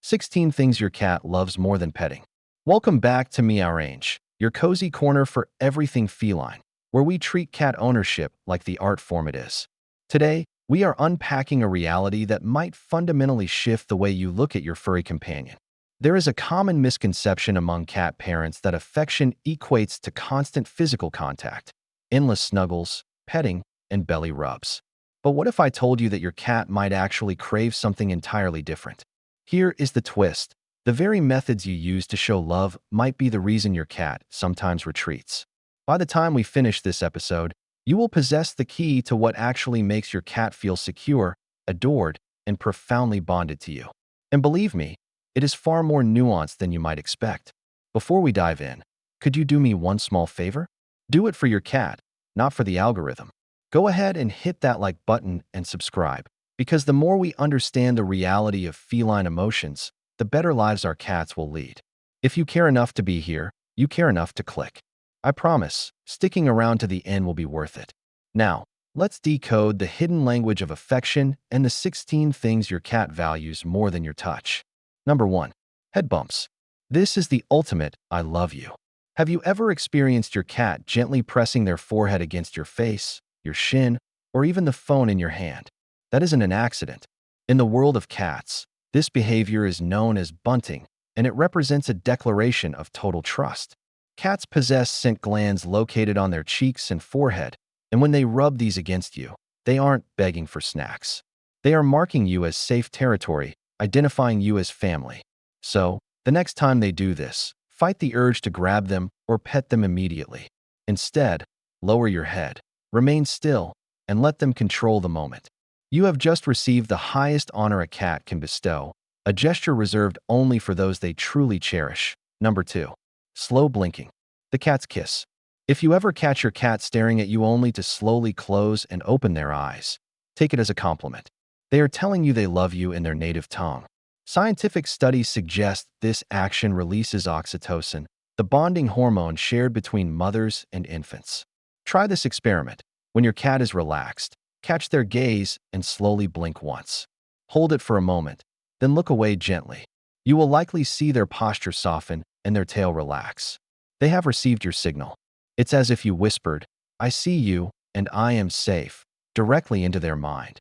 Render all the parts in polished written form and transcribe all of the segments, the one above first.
16 things your cat loves more than petting. Welcome back to Meowrange, your cozy corner for everything feline, where we treat cat ownership like the art form it is. Today, we are unpacking a reality that might fundamentally shift the way you look at your furry companion. There is a common misconception among cat parents that affection equates to constant physical contact, endless snuggles, petting, and belly rubs. But what if I told you that your cat might actually crave something entirely different? Here is the twist. The very methods you use to show love might be the reason your cat sometimes retreats. By the time we finish this episode, you will possess the key to what actually makes your cat feel secure, adored, and profoundly bonded to you. And believe me, it is far more nuanced than you might expect. Before we dive in, could you do me one small favor? Do it for your cat, not for the algorithm. Go ahead and hit that like button and subscribe, because the more we understand the reality of feline emotions, the better lives our cats will lead. If you care enough to be here, you care enough to click. I promise, sticking around to the end will be worth it. Now, let's decode the hidden language of affection and the 16 things your cat values more than your touch. Number 1. Head bumps. This is the ultimate I love you. Have you ever experienced your cat gently pressing their forehead against your face, your shin, or even the phone in your hand? That isn't an accident. In the world of cats, this behavior is known as bunting, and it represents a declaration of total trust. Cats possess scent glands located on their cheeks and forehead, and when they rub these against you, they aren't begging for snacks. They are marking you as safe territory, identifying you as family. So, the next time they do this, fight the urge to grab them or pet them immediately. Instead, lower your head, remain still, and let them control the moment. You have just received the highest honor a cat can bestow, a gesture reserved only for those they truly cherish. Number 2. Slow blinking. The cat's kiss. If you ever catch your cat staring at you only to slowly close and open their eyes, take it as a compliment. They are telling you they love you in their native tongue. Scientific studies suggest this action releases oxytocin, the bonding hormone shared between mothers and infants. Try this experiment. When your cat is relaxed, catch their gaze and slowly blink once. Hold it for a moment, then look away gently. You will likely see their posture soften and their tail relax. They have received your signal. It's as if you whispered, "I see you and I am safe," directly into their mind.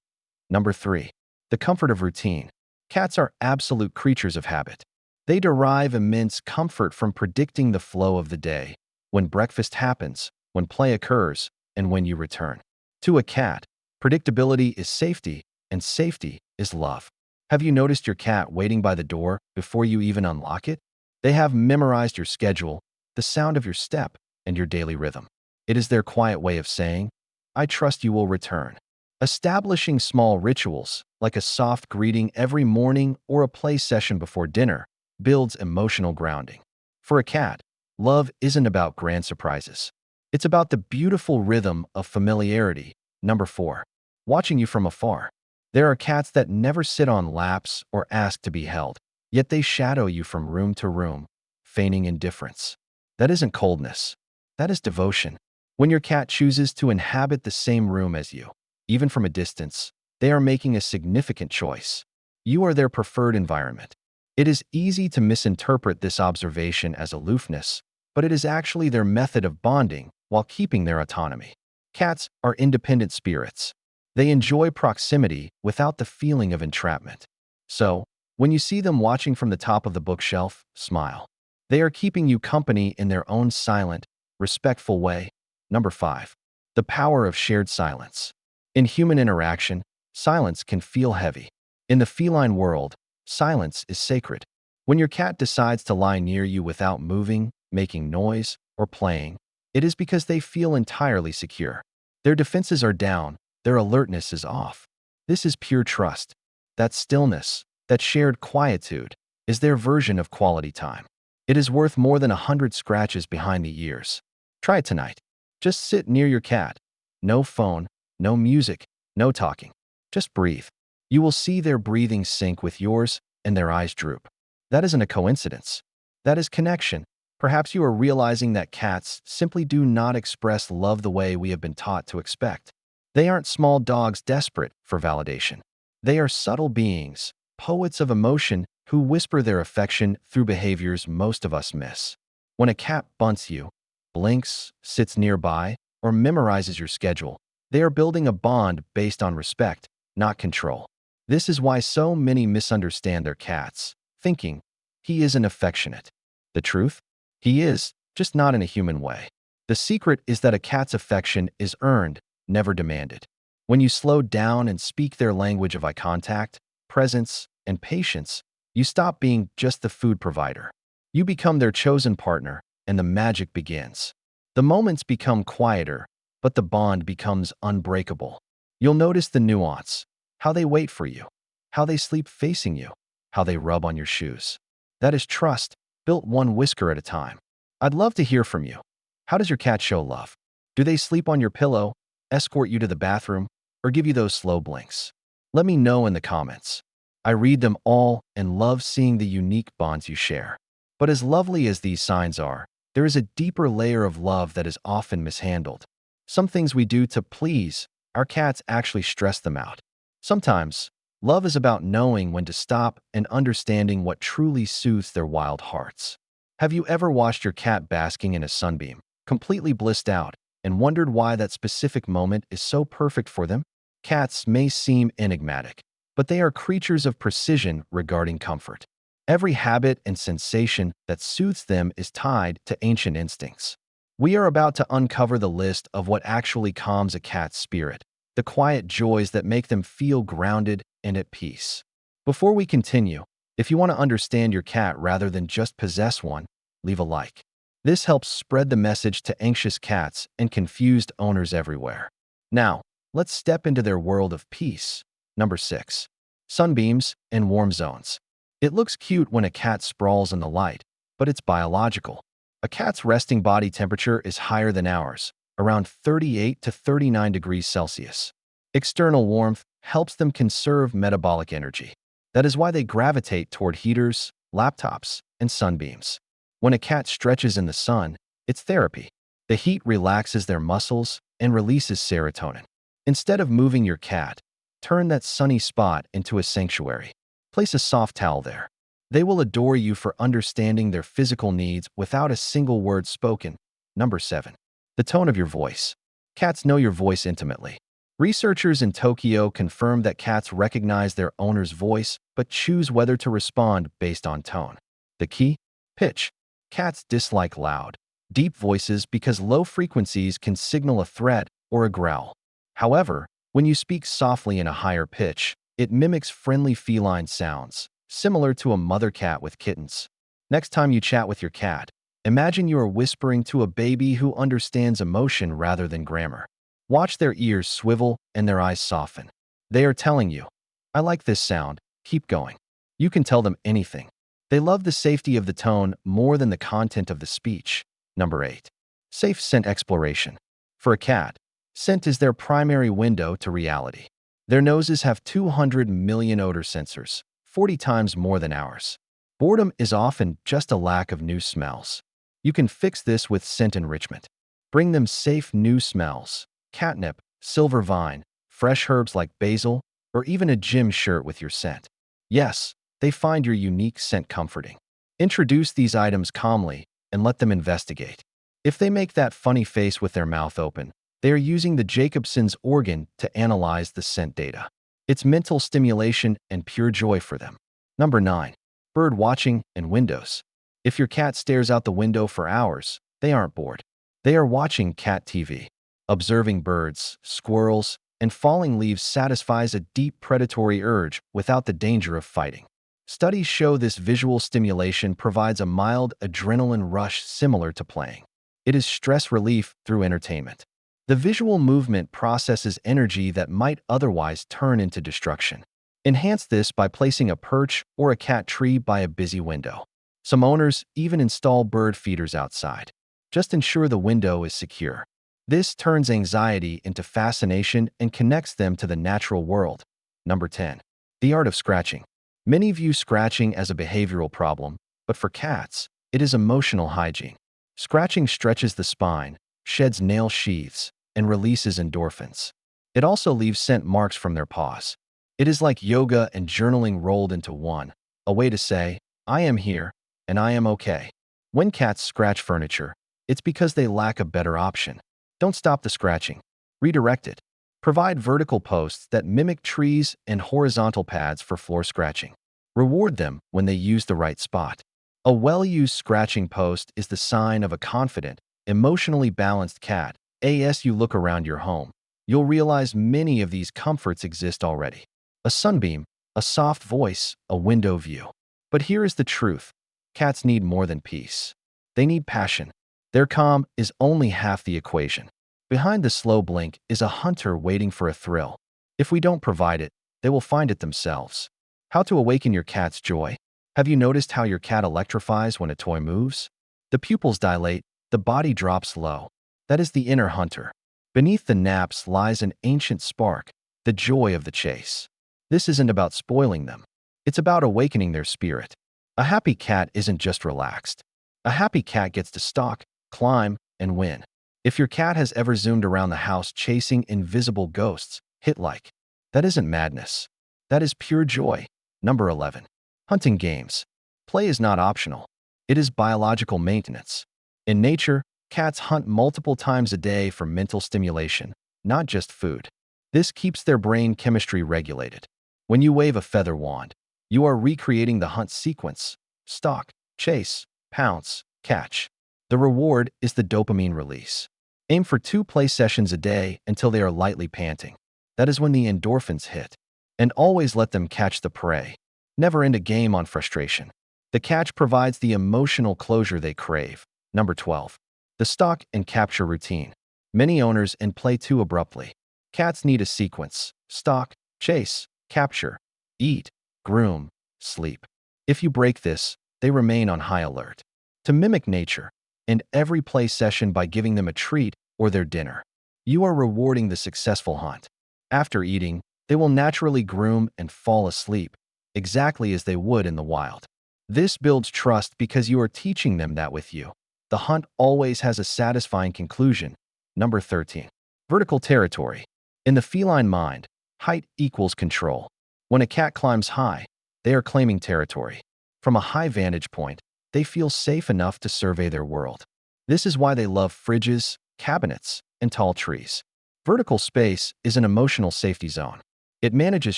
Number 3. The comfort of routine. Cats are absolute creatures of habit. They derive immense comfort from predicting the flow of the day, when breakfast happens, when play occurs, and when you return. To a cat, predictability is safety, and safety is love. Have you noticed your cat waiting by the door before you even unlock it? They have memorized your schedule, the sound of your step, and your daily rhythm. It is their quiet way of saying, "I trust you will return." Establishing small rituals, like a soft greeting every morning or a play session before dinner, builds emotional grounding. For a cat, love isn't about grand surprises. It's about the beautiful rhythm of familiarity. Number 4. Watching you from afar. There are cats that never sit on laps or ask to be held, yet they shadow you from room to room, feigning indifference. That isn't coldness. That is devotion. When your cat chooses to inhabit the same room as you, even from a distance, they are making a significant choice. You are their preferred environment. It is easy to misinterpret this observation as aloofness, but it is actually their method of bonding while keeping their autonomy. Cats are independent spirits. They enjoy proximity without the feeling of entrapment. So, when you see them watching from the top of the bookshelf, smile. They are keeping you company in their own silent, respectful way. Number 5. The power of shared silence. In human interaction, silence can feel heavy. In the feline world, silence is sacred. When your cat decides to lie near you without moving, making noise, or playing, it is because they feel entirely secure. Their defenses are down, their alertness is off. This is pure trust. That stillness, that shared quietude, is their version of quality time. It is worth more than 100 scratches behind the ears. Try it tonight. Just sit near your cat. No phone, no music, no talking. Just breathe. You will see their breathing sync with yours and their eyes droop. That isn't a coincidence. That is connection. Perhaps you are realizing that cats simply do not express love the way we have been taught to expect. They aren't small dogs desperate for validation. They are subtle beings, poets of emotion who whisper their affection through behaviors most of us miss. When a cat bunts you, blinks, sits nearby, or memorizes your schedule, they are building a bond based on respect, not control. This is why so many misunderstand their cats, thinking, he isn't affectionate. The truth? He is, just not in a human way. The secret is that a cat's affection is earned, never demanded. When you slow down and speak their language of eye contact, presence, and patience, you stop being just the food provider. You become their chosen partner, and the magic begins. The moments become quieter, but the bond becomes unbreakable. You'll notice the nuance, how they wait for you, how they sleep facing you, how they rub on your shoes. That is trust, built one whisker at a time. I'd love to hear from you. How does your cat show love? Do they sleep on your pillow, escort you to the bathroom, or give you those slow blinks? Let me know in the comments. I read them all and love seeing the unique bonds you share. But as lovely as these signs are, there is a deeper layer of love that is often mishandled. Some things we do to please our cats actually stress them out. Sometimes, love is about knowing when to stop and understanding what truly soothes their wild hearts. Have you ever watched your cat basking in a sunbeam, completely blissed out, and wondered why that specific moment is so perfect for them? Cats may seem enigmatic, but they are creatures of precision regarding comfort. Every habit and sensation that soothes them is tied to ancient instincts. We are about to uncover the list of what actually calms a cat's spirit, the quiet joys that make them feel grounded and at peace. Before we continue, if you want to understand your cat rather than just possess one, leave a like. This helps spread the message to anxious cats and confused owners everywhere. Now, let's step into their world of peace. Number 6. Sunbeams and warm zones. It looks cute when a cat sprawls in the light, but it's biological. A cat's resting body temperature is higher than ours, around 38 to 39 degrees Celsius. External warmth helps them conserve metabolic energy. That is why they gravitate toward heaters, laptops, and sunbeams. When a cat stretches in the sun, it's therapy. The heat relaxes their muscles and releases serotonin. Instead of moving your cat, turn that sunny spot into a sanctuary. Place a soft towel there. They will adore you for understanding their physical needs without a single word spoken. Number 7. The tone of your voice. Cats know your voice intimately. Researchers in Tokyo confirm that cats recognize their owner's voice but choose whether to respond based on tone. The key? Pitch. Cats dislike loud, deep voices because low frequencies can signal a threat or a growl. However, when you speak softly in a higher pitch, it mimics friendly feline sounds, similar to a mother cat with kittens. Next time you chat with your cat, imagine you are whispering to a baby who understands emotion rather than grammar. Watch their ears swivel and their eyes soften. They are telling you, I like this sound, keep going. You can tell them anything. They love the safety of the tone more than the content of the speech. Number 8. Safe scent exploration. For a cat, scent is their primary window to reality. Their noses have 200 million odor sensors, 40 times more than ours. Boredom is often just a lack of new smells. You can fix this with scent enrichment. Bring them safe new smells: catnip, silver vine, fresh herbs like basil, or even a gym shirt with your scent. Yes, they find your unique scent comforting. Introduce these items calmly and let them investigate. If they make that funny face with their mouth open, they are using the Jacobson's organ to analyze the scent data. It's mental stimulation and pure joy for them. Number 9. Bird watching and windows. If your cat stares out the window for hours, they aren't bored. They are watching cat TV. Observing birds, squirrels, and falling leaves satisfies a deep predatory urge without the danger of fighting. Studies show this visual stimulation provides a mild adrenaline rush similar to playing. It is stress relief through entertainment. The visual movement processes energy that might otherwise turn into destruction. Enhance this by placing a perch or a cat tree by a busy window. Some owners even install bird feeders outside. Just ensure the window is secure. This turns anxiety into fascination and connects them to the natural world. Number 10. The art of scratching. Many view scratching as a behavioral problem, but for cats, it is emotional hygiene. Scratching stretches the spine, sheds nail sheaths, and releases endorphins. It also leaves scent marks from their paws. It is like yoga and journaling rolled into one. a way to say, I am here, and I am okay. When cats scratch furniture, it's because they lack a better option. Don't stop the scratching. Redirect it. Provide vertical posts that mimic trees and horizontal pads for floor scratching. Reward them when they use the right spot. A well-used scratching post is the sign of a confident, emotionally balanced cat. As you look around your home, you'll realize many of these comforts exist already. A sunbeam, a soft voice, a window view. But here is the truth. Cats need more than peace. They need passion. Their calm is only half the equation. Behind the slow blink is a hunter waiting for a thrill. If we don't provide it, they will find it themselves. How to awaken your cat's joy? Have you noticed how your cat electrifies when a toy moves? The pupils dilate, the body drops low. That is the inner hunter. Beneath the naps lies an ancient spark, the joy of the chase. This isn't about spoiling them. It's about awakening their spirit. A happy cat isn't just relaxed. A happy cat gets to stalk, climb, and win. If your cat has ever zoomed around the house chasing invisible ghosts, hit like. That isn't madness. That is pure joy. Number 11. Hunting games. Play is not optional. It is biological maintenance. In nature, cats hunt multiple times a day for mental stimulation, not just food. This keeps their brain chemistry regulated. When you wave a feather wand, you are recreating the hunt sequence: stalk, chase, pounce, catch. The reward is the dopamine release. Aim for 2 play sessions a day until they are lightly panting. That is when the endorphins hit. And always let them catch the prey. Never end a game on frustration. The catch provides the emotional closure they crave. Number 12. The stalk and capture routine. Many owners and play too abruptly. Cats need a sequence: stalk, chase, capture, eat, groom, sleep. If you break this, they remain on high alert. To mimic nature, end every play session by giving them a treat or their dinner. You are rewarding the successful hunt. After eating, they will naturally groom and fall asleep, exactly as they would in the wild. This builds trust because you are teaching them that with you, the hunt always has a satisfying conclusion. Number 13. Vertical territory. In the feline mind, height equals control. When a cat climbs high, they are claiming territory. From a high vantage point, they feel safe enough to survey their world. This is why they love fridges, cabinets, and tall trees. Vertical space is an emotional safety zone. It manages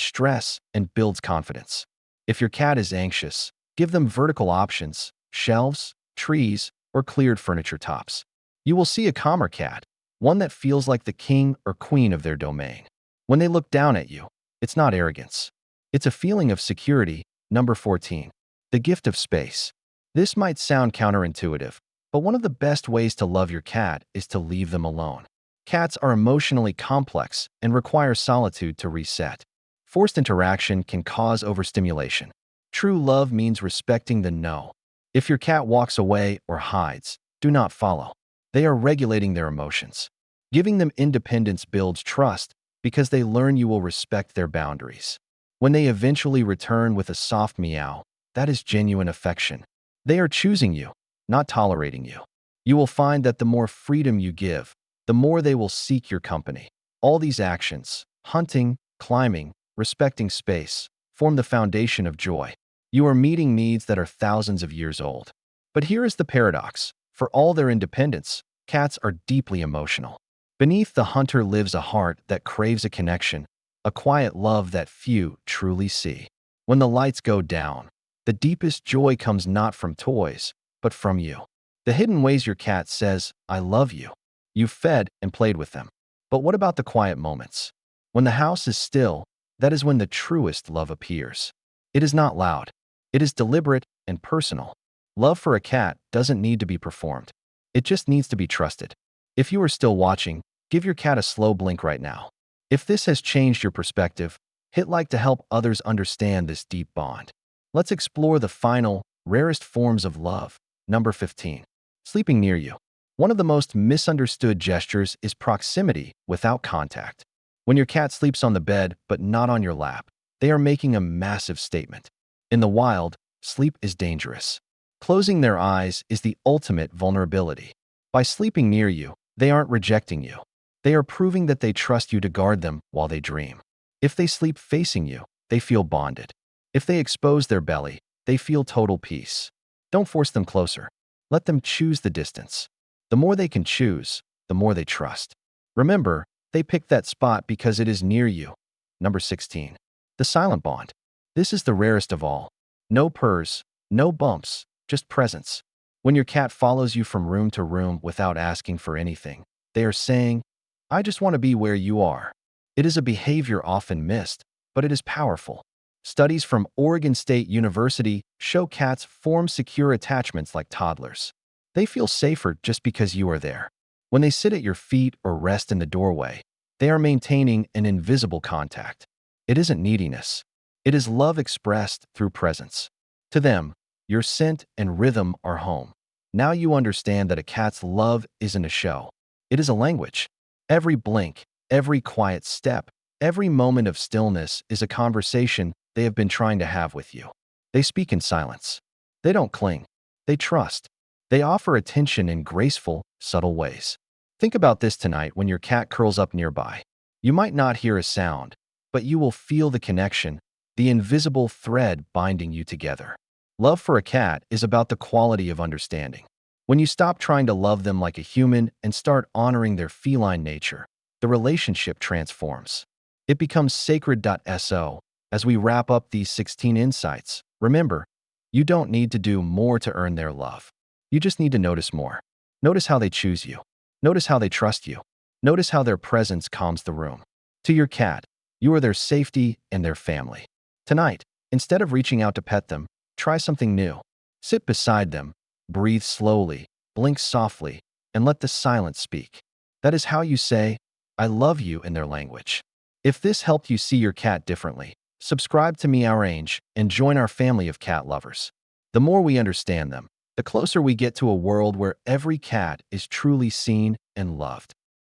stress and builds confidence. If your cat is anxious, give them vertical options: shelves, trees, or cleared furniture tops. You will see a calmer cat, one that feels like the king or queen of their domain. When they look down at you, it's not arrogance. It's a feeling of security. Number 14. The gift of space. This might sound counterintuitive, but one of the best ways to love your cat is to leave them alone. Cats are emotionally complex and require solitude to reset. Forced interaction can cause overstimulation. True love means respecting the no. If your cat walks away or hides, do not follow. They are regulating their emotions. Giving them independence builds trust because they learn you will respect their boundaries. When they eventually return with a soft meow, that is genuine affection. They are choosing you, not tolerating you. You will find that the more freedom you give, the more they will seek your company. All these actions, hunting, climbing, respecting space, form the foundation of joy. You are meeting needs that are thousands of years old. But here is the paradox. For all their independence, cats are deeply emotional. Beneath the hunter lives a heart that craves a connection, a quiet love that few truly see. When the lights go down, the deepest joy comes not from toys, but from you. The hidden ways your cat says, I love you. You've fed and played with them. But what about the quiet moments? When the house is still, that is when the truest love appears. It is not loud. It is deliberate and personal. Love for a cat doesn't need to be performed. It just needs to be trusted. If you are still watching, give your cat a slow blink right now. If this has changed your perspective, hit like to help others understand this deep bond. Let's explore the final, rarest forms of love. Number 15. Sleeping near you. One of the most misunderstood gestures is proximity without contact. When your cat sleeps on the bed but not on your lap, they are making a massive statement. In the wild, sleep is dangerous. Closing their eyes is the ultimate vulnerability. By sleeping near you, they aren't rejecting you. They are proving that they trust you to guard them while they dream. If they sleep facing you, they feel bonded. If they expose their belly, they feel total peace. Don't force them closer. Let them choose the distance. The more they can choose, the more they trust. Remember, they picked that spot because it is near you. Number 16. The silent bond. This is the rarest of all. No purrs, no bumps, just presence. When your cat follows you from room to room without asking for anything, they are saying, "I just want to be where you are." It is a behavior often missed, but it is powerful. Studies from Oregon State University show cats form secure attachments like toddlers. They feel safer just because you are there. When they sit at your feet or rest in the doorway, they are maintaining an invisible contact. It isn't neediness. It is love expressed through presence. To them, your scent and rhythm are home. Now you understand that a cat's love isn't a show. It is a language. Every blink, every quiet step, every moment of stillness is a conversation they have been trying to have with you. They speak in silence. They don't cling. They trust. They offer attention in graceful, subtle ways. Think about this tonight when your cat curls up nearby. You might not hear a sound, but you will feel the connection, the invisible thread binding you together. Love for a cat is about the quality of understanding. When you stop trying to love them like a human and start honoring their feline nature, the relationship transforms. It becomes sacred.so. As we wrap up these 16 insights, remember, you don't need to do more to earn their love. You just need to notice more. Notice how they choose you. Notice how they trust you. Notice how their presence calms the room. To your cat, you are their safety and their family. Tonight, instead of reaching out to pet them, try something new. Sit beside them, breathe slowly, blink softly, and let the silence speak. That is how you say, "I love you" in their language. If this helped you see your cat differently, subscribe to Meowrange and join our family of cat lovers. The more we understand them, the closer we get to a world where every cat is truly seen and loved.